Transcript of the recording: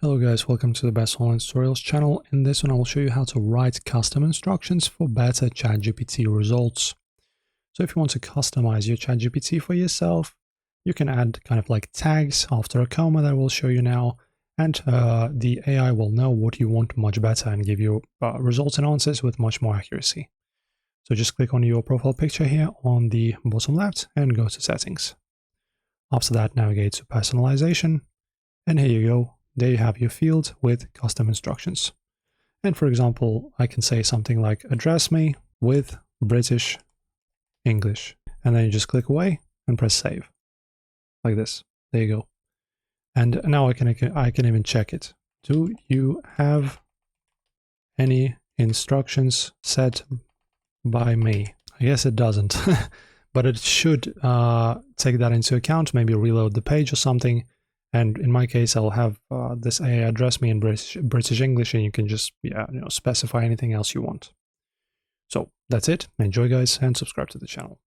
Hello guys, welcome to the Best Online Tutorials channel. In this one I will show you how to write custom instructions for better ChatGPT results. So if you want to customize your ChatGPT for yourself, you can add kind of like tags after a comma that I will show you now, and the AI will know what you want much better and give you results and answers with much more accuracy. So just click on your profile picture here on the bottom left and go to settings. After that, navigate to personalization, and here you go. There you have your field with custom instructions. And for example, I can say something like address me with British English. And then you just click away and press save. Like this. There you go. And now I can even check it. Do you have any instructions set by me? I guess it doesn't. But it should take that into account, maybe reload the page or something. And in my case, I'll have this AI address me in British English, and you can just specify anything else you want. So that's it. Enjoy, guys, and subscribe to the channel.